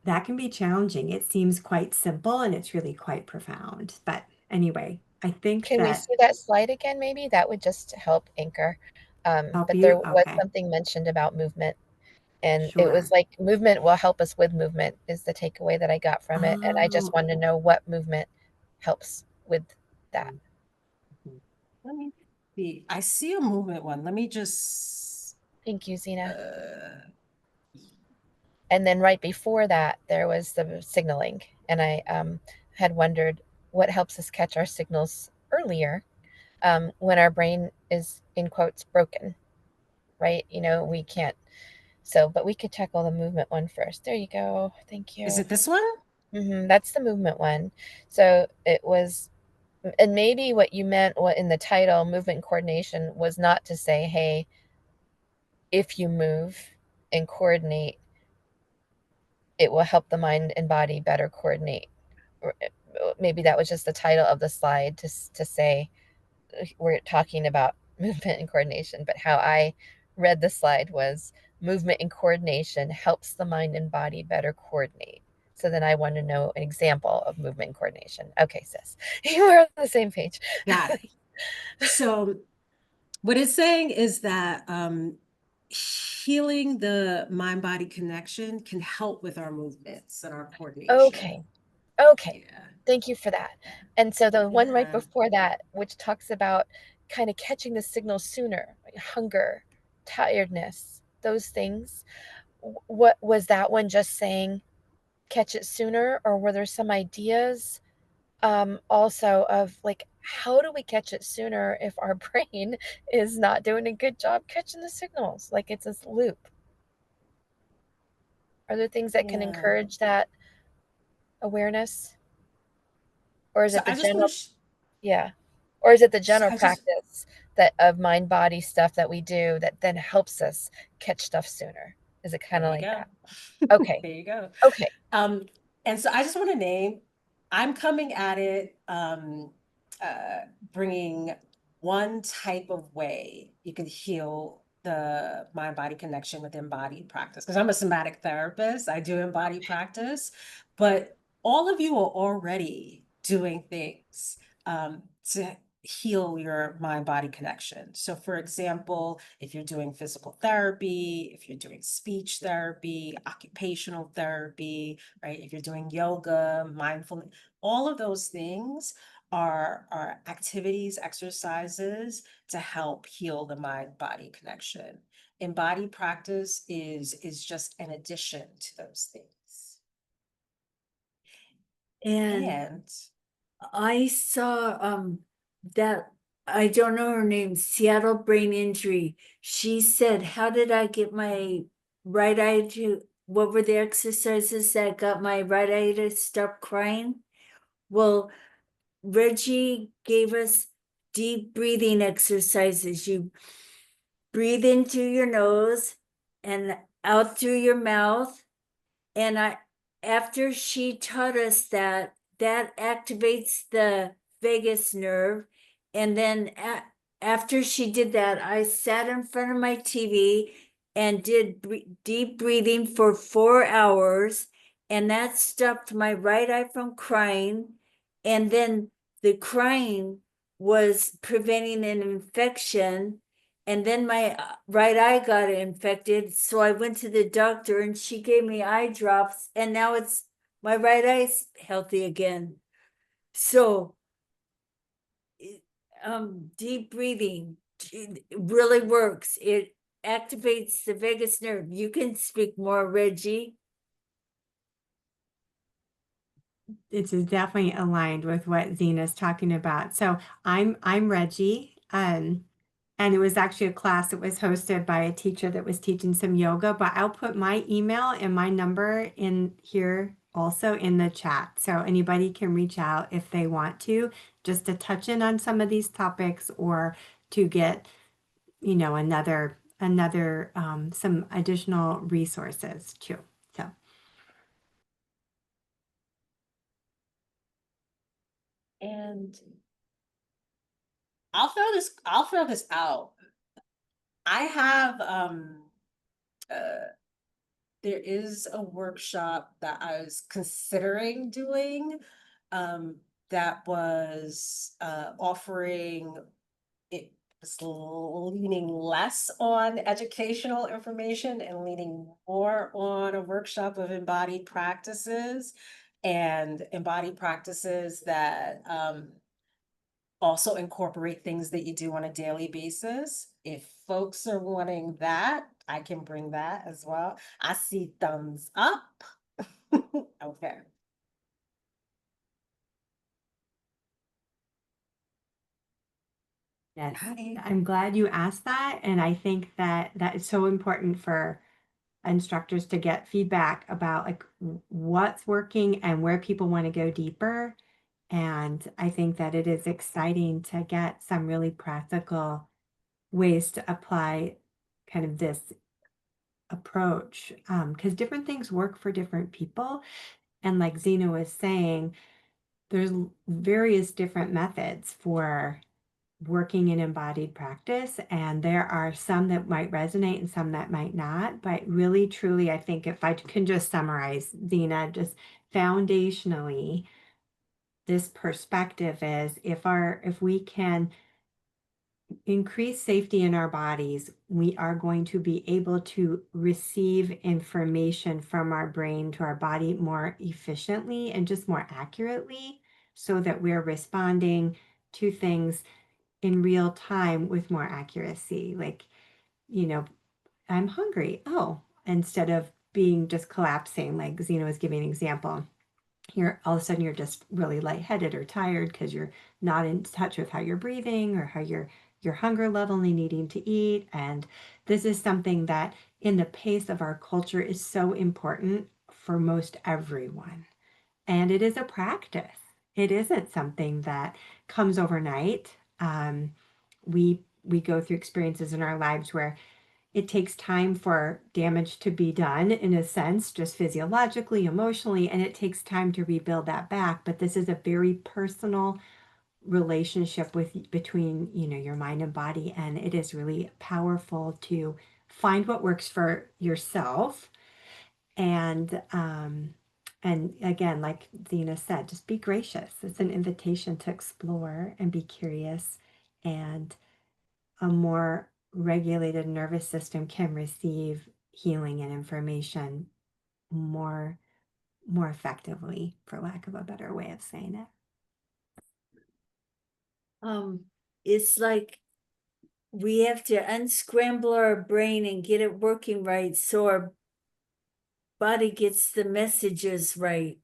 that can be challenging. It seems quite simple and it's really quite profound. But anyway, I think Can we that see that slide again, maybe? That would just help anchor. help But there you. was Okay, something mentioned about movement, and it was sure. like movement will help us with movement is the takeaway that I got from it. And I just Oh, wanted to know what movement helps with that. Let me see. I see a movement one. Let me just. Thank you, Zena. And then right before that, there was the signaling. And I had wondered what helps us catch our signals earlier when our brain is, in quotes, broken, right? We can't. So, but we could tackle the movement one first. There you go. Thank you. Is it this one? That's the movement one. So it was, and maybe what you meant what in the title, movement and coordination, was not to say, hey, if you move and coordinate, it will help the mind and body better coordinate. Or maybe that was just the title of the slide to say we're talking about movement and coordination, but how I read the slide was movement and coordination helps the mind and body better coordinate. So then I want to know an example of movement and coordination. Okay, sis, you are on the same page. Got it. So what it's saying is that healing the mind-body connection can help with our movements and our coordination. Okay. Yeah. Thank you for that. And so the one right Yeah. before that, which talks about kind of catching the signals sooner, like hunger, tiredness, those things. What was that one just saying catch it sooner, or were there some ideas also of like how do we catch it sooner if our brain is not doing a good job catching the signals? Like it's this loop. Are there things that can Yeah. encourage that awareness? Or is So it the I just want general, to yeah. Or is it the so general I just practice that of mind body stuff that we do that then helps us catch stuff sooner? Is it kind there of you like go. that? Okay. There you go. Okay. And so I just want to name, I'm coming at it bringing one type of way you can heal the mind body connection with embodied practice. Because I'm a somatic therapist, I do embodied practice, but all of you are already doing things to heal your mind body connection. So, for example, if you're doing physical therapy, if you're doing speech therapy, occupational therapy, right? If you're doing yoga, mindfulness, all of those things are activities, exercises to help heal the mind body connection. Embodied practice is just an addition to those things. And And I saw that I don't know her name, Seattle Brain Injury. She said, how did I get my right eye to, what were the exercises that got my right eye to stop crying? Well, Reggie gave us deep breathing exercises. You breathe into your nose and out through your mouth. And after she taught us that, that activates the vagus nerve. And then after she did that, I sat in front of my TV and did deep breathing for 4 hours. And that stopped my right eye from crying. And then the crying was preventing an infection. And then my right eye got infected. So I went to the doctor and she gave me eye drops. And now it's my right eye's healthy again. So deep breathing really works. It activates the vagus nerve. You can speak more, Reggie. It's definitely aligned with what Zena's talking about. So I'm Reggie, and it was actually a class that was hosted by a teacher that was teaching some yoga, but I'll put my email and my number in here also in the chat. So anybody can reach out if they want to, just to touch in on some of these topics or to get, another some additional resources too. So. and I'll throw this out. I have there is a workshop that I was considering doing that was offering, it was leaning less on educational information and leaning more on a workshop of embodied practices and embodied practices that also incorporate things that you do on a daily basis. If folks are wanting that, I can bring that as well. I see thumbs up. Okay. Yes, Hi. I'm glad you asked that. And I think that that is so important for instructors to get feedback about like what's working and where people want to go deeper. And I think that it is exciting to get some really practical ways to apply kind of this approach, because different things work for different people. And like Zena was saying, there's various different methods for working in embodied practice, and there are some that might resonate and some that might not. But really, truly, I think if I can just summarize, Zena, just foundationally, this perspective is if we can increase safety in our bodies, we are going to be able to receive information from our brain to our body more efficiently and just more accurately, so that we're responding to things in real time with more accuracy. Like, I'm hungry. Oh, instead of being just collapsing, like Zena was giving an example, you're all of a sudden you're just really lightheaded or tired because you're not in touch with how you're breathing or how your hunger level and needing to eat. And this is something that in the pace of our culture is so important for most everyone. And it is a practice. It isn't something that comes overnight. We go through experiences in our lives where it takes time for damage to be done, in a sense, just physiologically, emotionally, and it takes time to rebuild that back. But this is a very personal relationship between your mind and body, and it is really powerful to find what works for yourself. And again, like Zena said, just be gracious. It's an invitation to explore and be curious, and a more regulated nervous system can receive healing and information more effectively, for lack of a better way of saying it. It's like we have to unscramble our brain and get it working right so our body gets the messages right.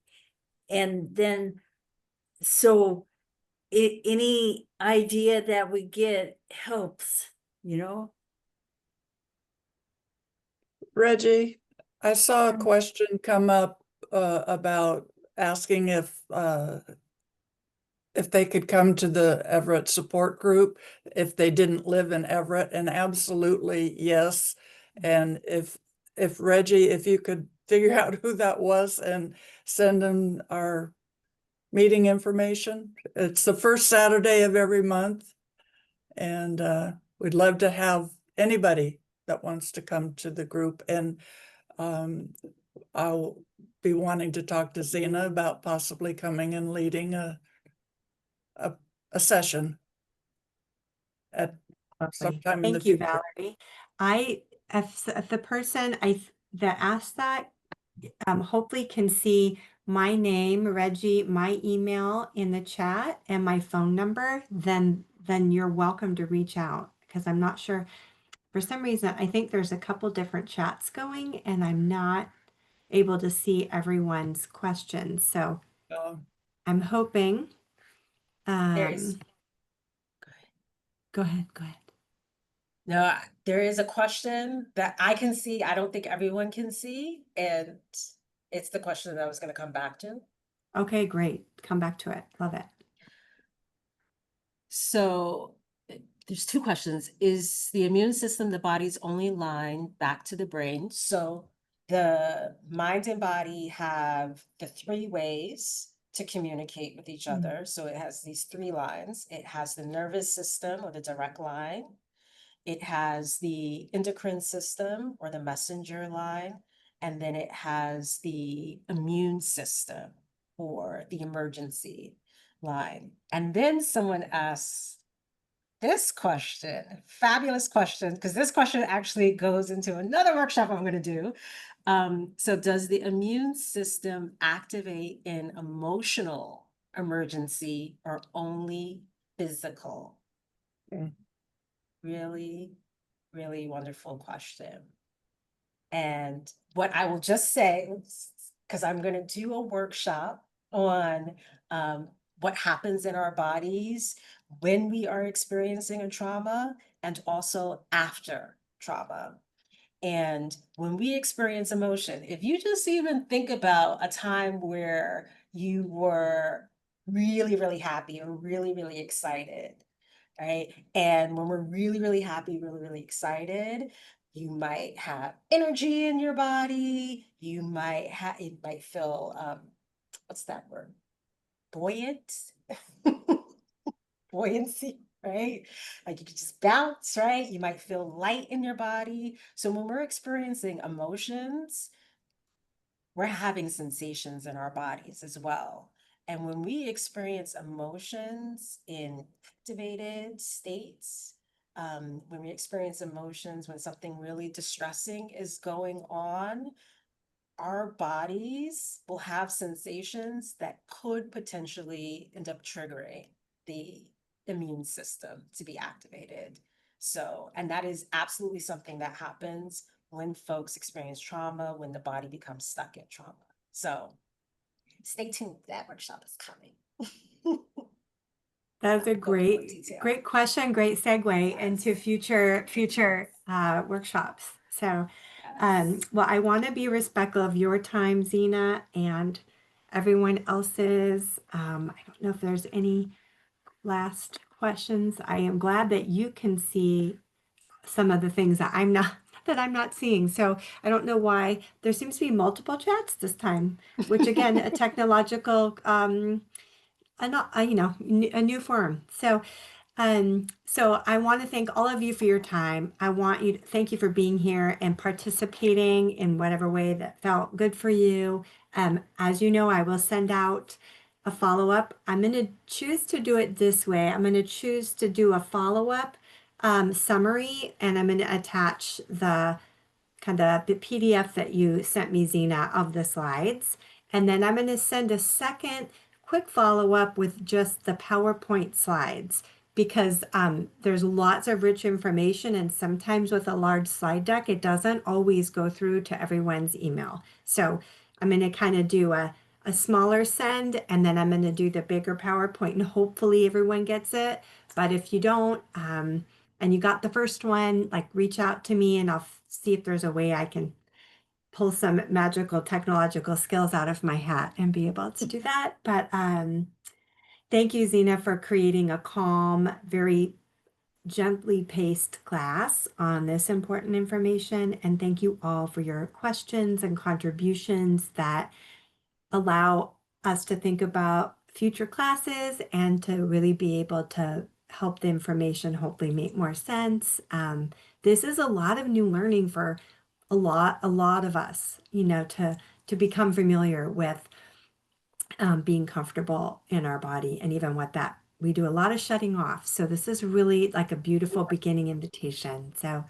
And then, so any idea that we get helps, Reggie, I saw a question come up about asking if they could come to the Everett support group if they didn't live in Everett, and absolutely yes. And if Reggie, if you could figure out who that was and send them our meeting information. It's the first Saturday of every month, and we'd love to have anybody that wants to come to the group. And I'll be wanting to talk to Zena about possibly coming and leading a session at sometime in the Thank you, future. Valerie. If the person that asked that hopefully can see my name, Reggie, my email in the chat and my phone number, then you're welcome to reach out, because I'm not sure, for some reason, I think there's a couple different chats going and I'm not able to see everyone's questions. So I'm hoping, go ahead. No, there is a question that I can see. I don't think everyone can see. And it's the question that I was going to come back to. Okay, great. Come back to it. Love it. So there's two questions. Is the immune system the body's only line back to the brain? So the mind and body have the three ways to communicate with each other. So it has these three lines. It has the nervous system, or the direct line. It has the endocrine system, or the messenger line. And then it has the immune system, or the emergency line. And then someone asks this question, fabulous question, because this question actually goes into another workshop I'm going to do. So does the immune system activate in emotional emergency or only physical? Okay. Really, really wonderful question. And what I will just say, because I'm going to do a workshop on what happens in our bodies when we are experiencing a trauma and also after trauma. And when we experience emotion, if you just even think about a time where you were really, really happy or really, really excited, right? And when we're really, really happy, really, really excited, you might have energy in your body. You might have, it might feel, what's that word? Buoyant, buoyancy, right? Like you could just bounce, right? You might feel light in your body. So when we're experiencing emotions, we're having sensations in our bodies as well. And when we experience emotions in activated states, when we experience emotions, when something really distressing is going on, our bodies will have sensations that could potentially end up triggering the immune system to be activated. So, and that is absolutely something that happens when folks experience trauma, when the body becomes stuck in trauma. So, stay tuned. That workshop is coming. That's a Go into more great, detail. great question, great segue into future workshops. So, Yes. well, I want to be respectful of your time, Zena, and everyone else's. I don't know if there's any last questions. I am glad that you can see some of the things that I'm not seeing. So I don't know why there seems to be multiple chats this time, which again, a technological a new form. So I want to thank all of you for your time. I want you to thank you for being here and participating in whatever way that felt good for you. As you know, I will send out a follow-up. I'm going to choose to do it this way. I'm going to choose to do a follow-up summary, and I'm going to attach the kind of the PDF that you sent me, Zena, of the slides. And then I'm going to send a second quick follow-up with just the PowerPoint slides because there's lots of rich information, and sometimes with a large slide deck, it doesn't always go through to everyone's email. So I'm going to kind of do a smaller send, and then I'm going to do the bigger PowerPoint, and hopefully everyone gets it. But if you don't, and you got the first one, like reach out to me and I'll see if there's a way I can pull some magical technological skills out of my hat and be able to do that. But thank you, Zena, for creating a calm, very gently paced class on this important information. And thank you all for your questions and contributions that allow us to think about future classes and to really be able to help the information hopefully make more sense. This is a lot of new learning for a lot of us, to become familiar with being comfortable in our body, and even what that we do a lot of shutting off. So this is really like a beautiful beginning invitation. So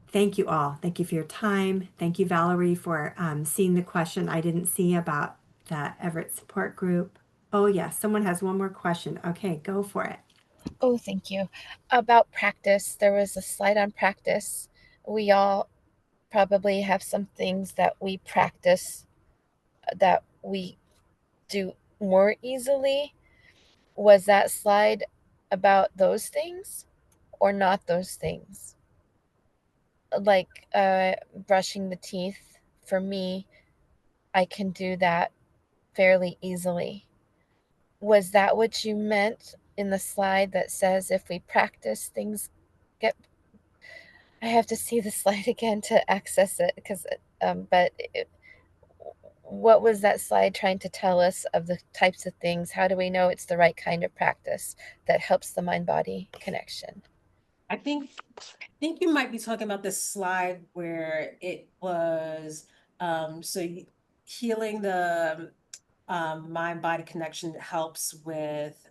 thank you all. Thank you for your time. Thank you, Valerie, for seeing the question I didn't see about the Everett support group. Oh, yes, someone has one more question. Okay, go for it. Oh, thank you. About practice, there was a slide on practice. We all probably have some things that we practice that we do more easily. Was that slide about those things or not those things? Like brushing the teeth, for me, I can do that fairly easily. Was that what you meant in the slide that says if we practice, things get? I have to see the slide again to access it because, what was that slide trying to tell us of the types of things? How do we know it's the right kind of practice that helps the mind-body connection? I think you might be talking about this slide where it was healing the mind body connection helps with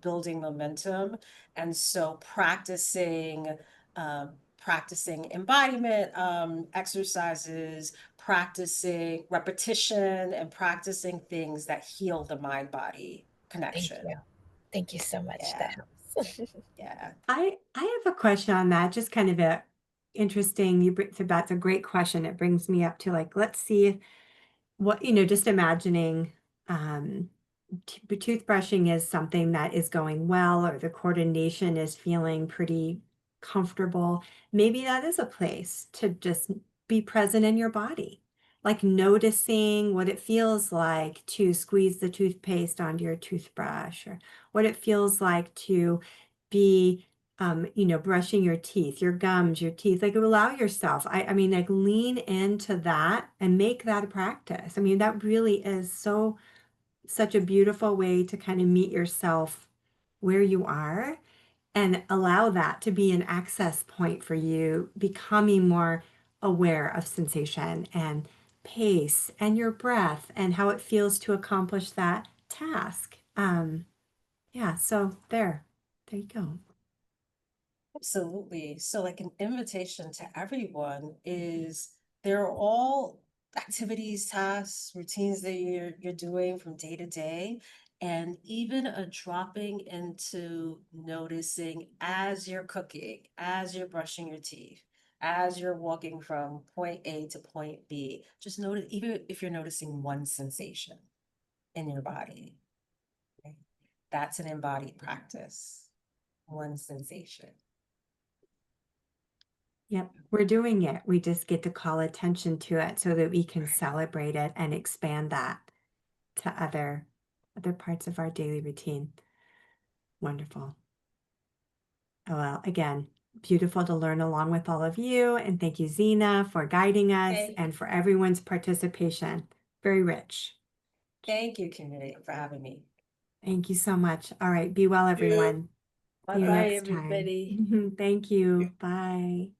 building momentum, and so practicing embodiment exercises, practicing repetition, and practicing things that heal the mind body Thank connection. you. Thank you so much. Yeah. That helps. Yeah. I have a question on that, just kind of a interesting, that's a great question. It brings me up to like, let's see what, just imagining toothbrushing is something that is going well, or the coordination is feeling pretty comfortable. Maybe that is a place to just be present in your body, like noticing what it feels like to squeeze the toothpaste onto your toothbrush, or what it feels like to be, brushing your teeth, your gums, your teeth. Like, allow yourself. I mean, like, lean into that and make that a practice. I mean, that really is such a beautiful way to kind of meet yourself where you are and allow that to be an access point for you, becoming more aware of sensation and pace and your breath and how it feels to accomplish that task. Yeah, so there you go. Absolutely. So, like, an invitation to everyone is they're all activities, tasks, routines that you're doing from day to day, and even a dropping into noticing as you're cooking, as you're brushing your teeth, as you're walking from point A to point B. Just notice, even if you're noticing one sensation in your body, right? That's an embodied practice. One sensation. Yep, we're doing it. We just get to call attention to it so that we can celebrate it and expand that to other parts of our daily routine. Wonderful. Oh, well, again, beautiful to learn along with all of you. And thank you, Zena, for guiding us and for everyone's participation. Very rich. Thank you, community, for having me. Thank you so much. All right, be well, everyone. See you Bye-bye, next time. everybody. Thank you. Bye.